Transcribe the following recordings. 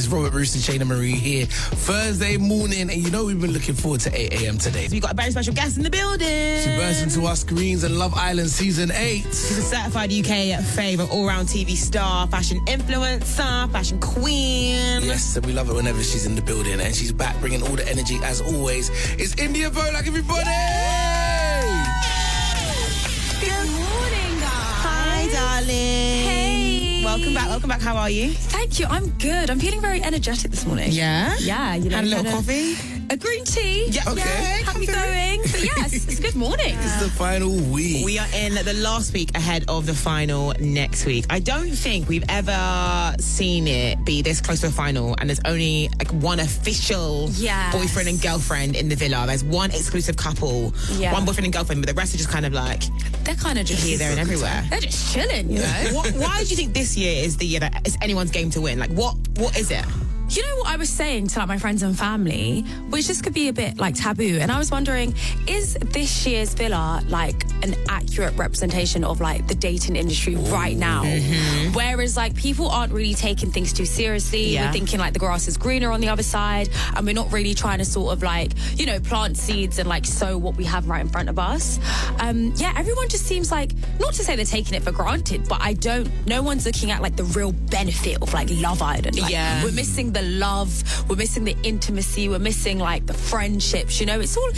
It's Robert Bruce and Shayna Marie here. Thursday morning, and you know we've been looking forward to 8 a.m. today. We've got a very special guest in the building. She burst into our screens in Love Island Season 8. She's a certified UK fave, an all-round TV star, fashion influencer, fashion queen. Yes, and we love it whenever she's in the building, and she's back bringing all the energy as always. It's Indiyah Polack, everybody! Good morning, guys. Hi, darling. Hey. Welcome back. How are you? Thank you. I'm good. I'm feeling very energetic this morning. Yeah? Yeah. You know, Had a little coffee? A green tea. Yeah. Okay. Yeah, happy going. But yes, it's a good morning. It's the final week. We are in the last week ahead of the final next week. I don't think we've ever seen it be this close to a final and there's only like one official boyfriend and girlfriend in the villa. There's one exclusive couple, one boyfriend and girlfriend, but the rest are just kind of like... They're kind of just here, there and everywhere. They're just chilling, you know? Why do you think this year is the year that it's anyone's game to win? Like, what is it? You know what I was saying to like my friends and family, which this could be a bit like taboo, and I was wondering, is this year's villa like an accurate representation of like the dating industry right now? Mm-hmm. Whereas like people aren't really taking things too seriously. We're thinking like the grass is greener on the other side, and we're not really trying to sort of like, you know, plant seeds and like sow what we have right in front of us. Everyone just seems like, not to say they're taking it for granted, but no one's looking at like the real benefit of like Love Island. Like, we're missing the love, we're missing the intimacy, we're missing like the friendships, you know, it's all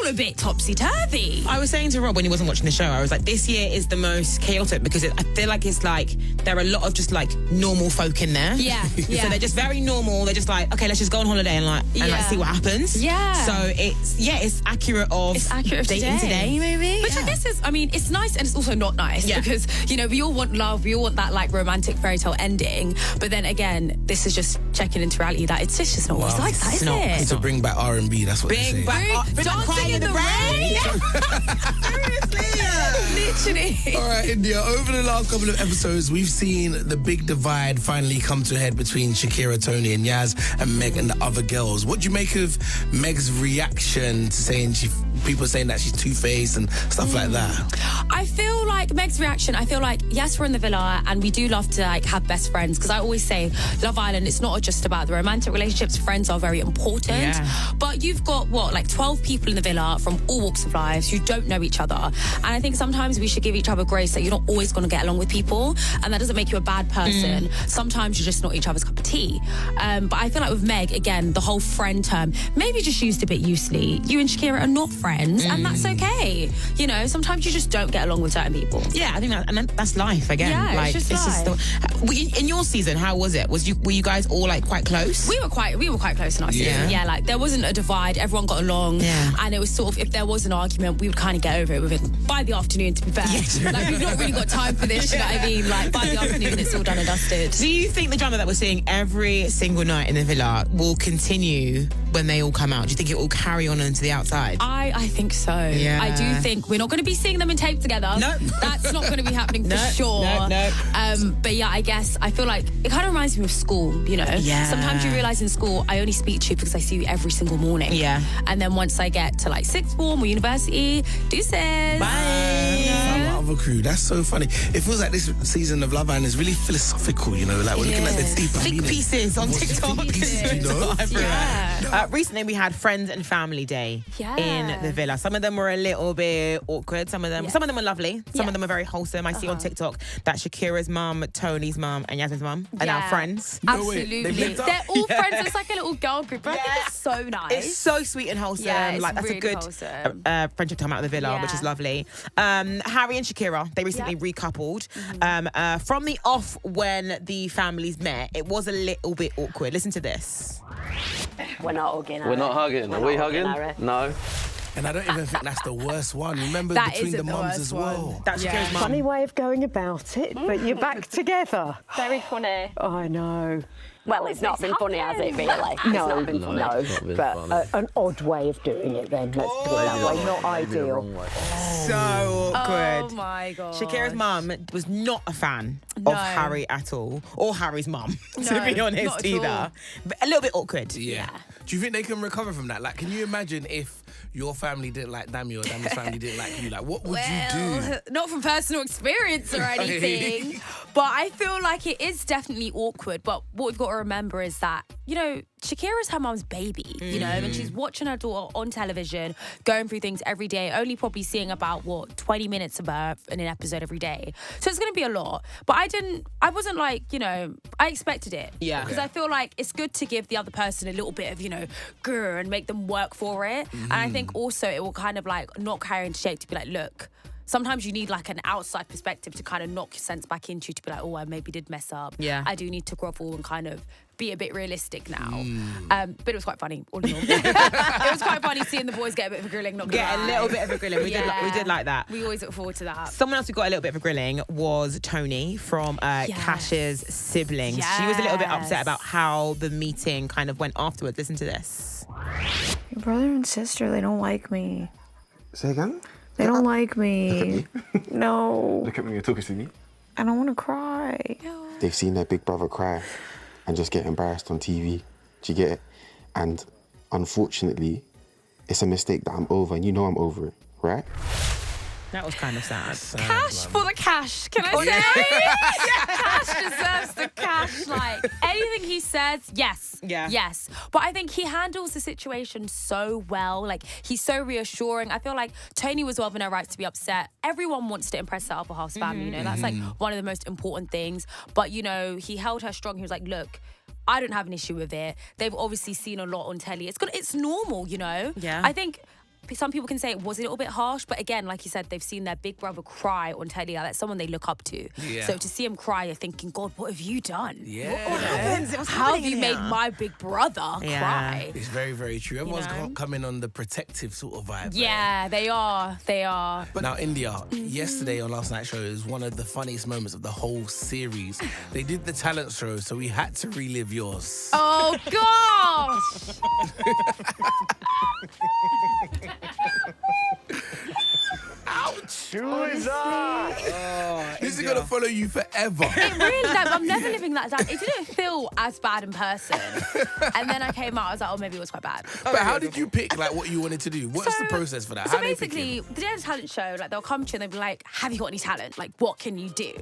a bit topsy-turvy. I was saying to Rob when he wasn't watching the show, I was like, this year is the most chaotic because I feel like it's like there are a lot of just like normal folk in there. So they're just very normal. They're just like, okay, let's just go on holiday and like see what happens. So it's accurate of dating today maybe. Which I guess is, I mean, it's nice and it's also not nice because, you know, we all want love, we all want that like romantic fairy tale ending, but then again, this is just checking into reality that it's just not always like that, is it? It's to bring back RnB, that's what they say. Bring back dancing in the rain. Literally. All right, Indiyah, over the last couple of episodes, we've seen the big divide finally come to a head between Shakira, Tony and Yaz and Meg and the other girls. What do you make of Meg's reaction to saying people saying that she's two-faced and stuff like that? I feel like Meg's reaction, yes, we're in the villa and we do love to like have best friends, because I always say Love Island, it's not just about the romantic relationships. Friends are very important. But you've got, 12 people in the villa from all walks of life who don't know each other. And I think sometimes we should give each other grace that you're not always going to get along with people. And that doesn't make you a bad person. Sometimes you're just not each other's cup of tea. But I feel like with Meg, again, the whole friend term, maybe just used a bit loosely. You and Shakira are not friends, and that's okay. You know, sometimes you just don't get along with certain people. Yeah, I think that's life again. Yeah, like, it's just life. In your season, how was it? Were you guys all like quite close? We were quite close in our season. Yeah, like there wasn't a divide. Everyone got along. And it was sort of, if there was an argument, we would kind of get over it by the afternoon, to be fair. Like, we've not really got time for this, you know what I mean? Like, by the afternoon, it's all done and dusted. Do you think the drama that we're seeing every single night in the villa will continue when they all come out? Do you think it will carry on into the outside? I think so. Yeah. I do think we're not going to be seeing them in tape together. No. That's not going to be happening for sure. No. But yeah, I guess I feel like it kind of reminds me of school, you know? Yeah. Sometimes you realise in school, I only speak to you because I see you every single morning. Yeah. And then once I get to like sixth form or university, deuces. Bye. Other crew, that's so funny. It feels like this season of Love Island is really philosophical, you know, like we're looking at the deeper Think meaning. pieces on TikTok. You know? Recently we had Friends and Family Day in the villa. Some of them were a little bit awkward. Some of them were lovely. Some of them are very wholesome. I see on TikTok that Shakira's mum, Tony's mum, and Yasmin's mum are now friends. Absolutely. They're all friends. It's like a little girl group. But I think it's so nice. It's so sweet and wholesome. Yeah, like that's really a good friendship time out of the villa, which is lovely. Harry and Shakira, they recently recoupled. From the off when the families met, it was a little bit awkward. Listen to this. We're not hugging. We're not hugging. Are we hugging? No. And I don't even think that's the worst one. Remember, that between the mums worst as well. That's Shakira's mum. Funny way of going about it, but you're back together. Very funny. Oh, I know. Well, it's not been funny, has it, really? No, it's not been funny. No, it's not been but an odd way of doing it then, let's put it that way. Not ideal. So awkward. Oh my God. Shakira's mum was not a fan of Harry at all, or Harry's mum, to be honest, either. But a little bit awkward. Yeah. Do you think they can recover from that? Like, can you imagine if your family didn't like Dami or Dami's family didn't like you? Like, what would you do? Not from personal experience or anything, but I feel like it is definitely awkward. But what we've got to remember is that, you know, Shakira's her mum's baby, you know, and she's watching her daughter on television, going through things every day, only probably seeing about, 20 minutes of her in an episode every day. So it's going to be a lot. But I wasn't like, you know, I expected it. Yeah. Because I feel like it's good to give the other person a little bit of, you know, grr, and make them work for it. And I think also it will kind of like knock her into shape to be like, look, sometimes you need like an outside perspective to kind of knock your sense back into you to be like, oh, I maybe did mess up. Yeah. I do need to grovel and kind of be a bit realistic now. But it was quite funny, all in all. It was quite funny seeing the boys get a bit of a grilling. Not Get a little bit of a grilling. We did like that. We always look forward to that. Someone else who got a little bit of a grilling was Tony from Cash's siblings. She was a little bit upset about how the meeting kind of went afterwards. Listen to this. Your brother and sister, they don't like me. Say again? They don't like me. No. Look at me, you're talking to me. I don't want to cry. They've seen their big brother cry and just get embarrassed on TV. Do you get it? And unfortunately, it's a mistake that I'm over, and you know I'm over it, right? That was kind of sad. Cash for the cash, can I say? Cash deserves the cash. Like, anything he says, yes. Yeah. Yes. But I think he handles the situation so well. Like, he's so reassuring. I feel like Tony was well within her rights to be upset. Everyone wants to impress their upper half's family, you know? That's like one of the most important things. But, you know, he held her strong. He was like, look, I don't have an issue with it. They've obviously seen a lot on telly. It's normal, you know? Yeah. I think some people can say it was a little bit harsh, but again, like you said, they've seen their big brother cry on telly. Like, that's someone they look up to. Yeah. So to see him cry, you're thinking, God, what have you done? Yeah. What happens? How have you made my big brother cry? It's very, very true. Everyone's coming on the protective sort of vibe. Yeah, they are. They are. But now, Indiyah, yesterday on last night's show is one of the funniest moments of the whole series. They did the talent show, so we had to relive yours. Oh, gosh! Ouch! Who is that? This is going to follow you forever. It really, like, I'm never living that down. It didn't feel as bad in person. And then I came out, I was like, oh, maybe it was quite bad. But how did you pick like what you wanted to do? What's the process for that? So How do they pick basically, you? the day of the talent show, like, they'll come to you and they'll be like, have you got any talent? Like, what can you do?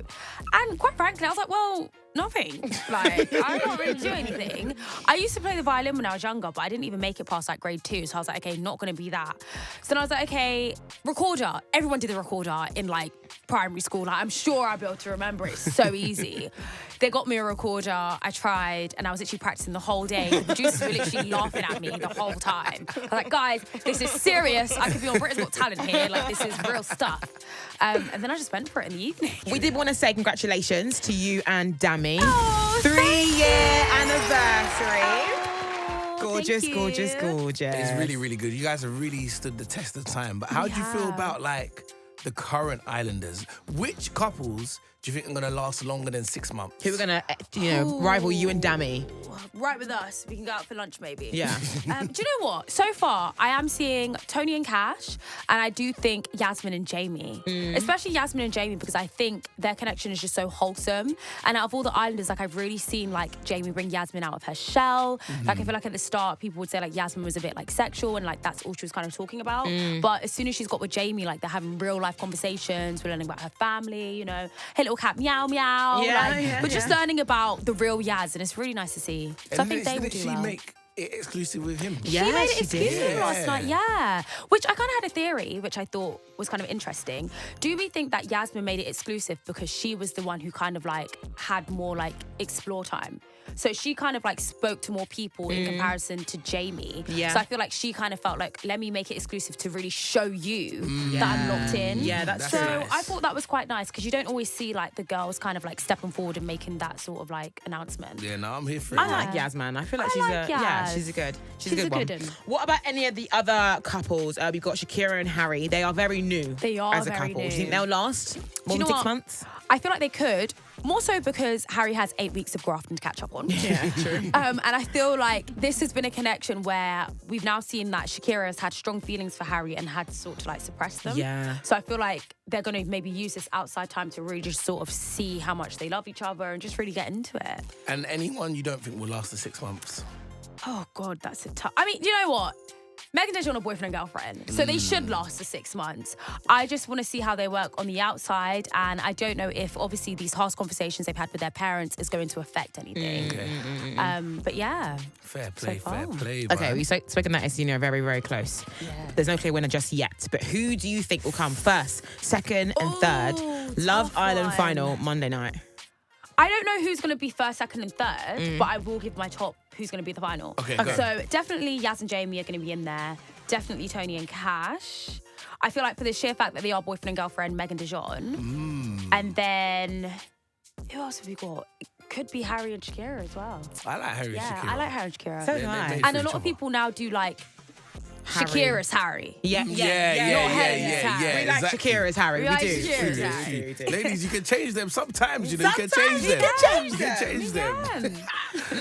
And quite frankly, I was like, well, nothing. Like, I don't really do anything. I used to play the violin when I was younger, but I didn't even make it past like grade 2. So I was like, okay, not going to be that. So then I was like, okay, recorder. Everyone did the recorder in like primary school. Like, I'm sure I'll be able to remember it. It's so easy. They got me a recorder. I tried, and I was literally practicing the whole day. The producers were literally laughing at me the whole time. I was like, guys, this is serious. I could be on Britain's Got Talent here. Like, this is real stuff. And then I just went for it in the evening. We did want to say congratulations to you and Dami. Oh, 3-year anniversary. Gorgeous, thank you. gorgeous, gorgeous. It's really, really good. You guys have really stood the test of time. But how do you feel about like the current Islanders? Which couples do you think are going to last longer than 6 months? Who are going to, rival you and Dami? Right with us. We can go out for lunch maybe. Yeah. Do you know what? So far, I am seeing Tony and Cash, and I do think Yasmin and Jamie. Especially Yasmin and Jamie, because I think their connection is just so wholesome. And out of all the Islanders, like, I've really seen like Jamie bring Yasmin out of her shell. Like, I feel like at the start, people would say like Yasmin was a bit like sexual, and like that's all she was kind of talking about. But as soon as she's got with Jamie, like, they're having real life conversations. We're learning about her family, you know. Hey, little cat, meow, meow. We're just learning about the real Yaz, and it's really nice to see. So I think they will do she well. make it exclusive with him? She made it exclusive did. last night, yeah. Which I kind of had a theory, which I thought was kind of interesting. Do we think that Yasmin made it exclusive because she was the one who kind of like had more like explore time? So she kind of like spoke to more people in comparison to Jamie. Yeah. So I feel like she kind of felt like, let me make it exclusive to really show you that I'm locked in. Yeah, that's so nice. I thought that was quite nice, because you don't always see like the girls kind of like stepping forward and making that sort of like announcement. Yeah, no, I'm here for it. I like Yaz, man. I feel like I she's like Yaz. she's a good One. one. What about any of the other couples? We've got Shakira and Harry. They are very new. They are as a very couple. new. Do you think they'll last more you than know 6 what? months? I feel like they could, more so because Harry has 8 weeks of grafting to catch up on. Yeah, true. And I feel like this has been a connection where we've now seen that Shakira has had strong feelings for Harry and had to sort of like suppress them. Yeah. So I feel like they're going to maybe use this outside time to really just sort of see how much they love each other and just really get into it. And anyone you don't think will last the 6 months? Oh, God, that's a tough... I mean, you know what? Meg and Dijon are boyfriend and girlfriend, so they should last for 6 months. I just want to see how they work on the outside, and I don't know if, obviously, these harsh conversations they've had with their parents is going to affect anything. But yeah. Fair play, so fair play. Okay, we spoken that as are very, very close. Yeah. There's no clear winner just yet, but who do you think will come first, second, and third? Love Island final Monday night. I don't know who's going to be first, second, and third, but I will give my top who's going to be the final. Okay. So definitely Yaz and Jamie are going to be in there. Definitely Tony and Cash. I feel like for the sheer fact that they are boyfriend and girlfriend, Meg and Dijon. And then, who else have we got? It could be Harry and Shakira as well. I like Harry and Shakira. Yeah, I like Harry and Shakira. So do I. And a lot of people now do like Shakira's Harry. Yeah. We like Exactly. Shakira's Harry. We like do. Shakira's Harry. We do. Ladies, you can change them sometimes. You know, you can Sometimes change them. you can change them. them.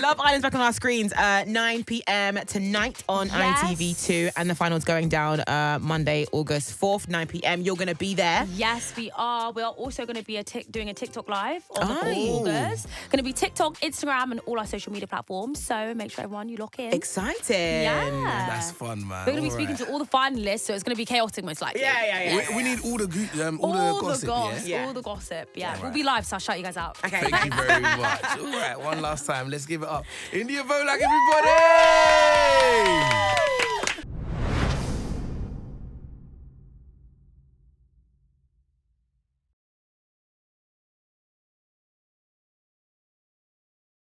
Love Island's back on our screens 9 p.m. tonight on ITV2, and the final's going down Monday, August 4th, 9 p.m. You're going to be there. Yes, we are. We are also going to be doing a TikTok live on the 4th of August. Going to be TikTok, Instagram, and all our social media platforms. So make sure everyone you lock in. Exciting. Yeah. That's fun, man. We're going to be speaking to all the finalists, so it's going to be chaotic most likely. Yeah. We need all the gossip, all the gossip. Yeah. We'll be live, so I'll shout you guys out. Okay. Thank you very much. All right, one last time. Let's give it up. Indiyah Polack, everybody!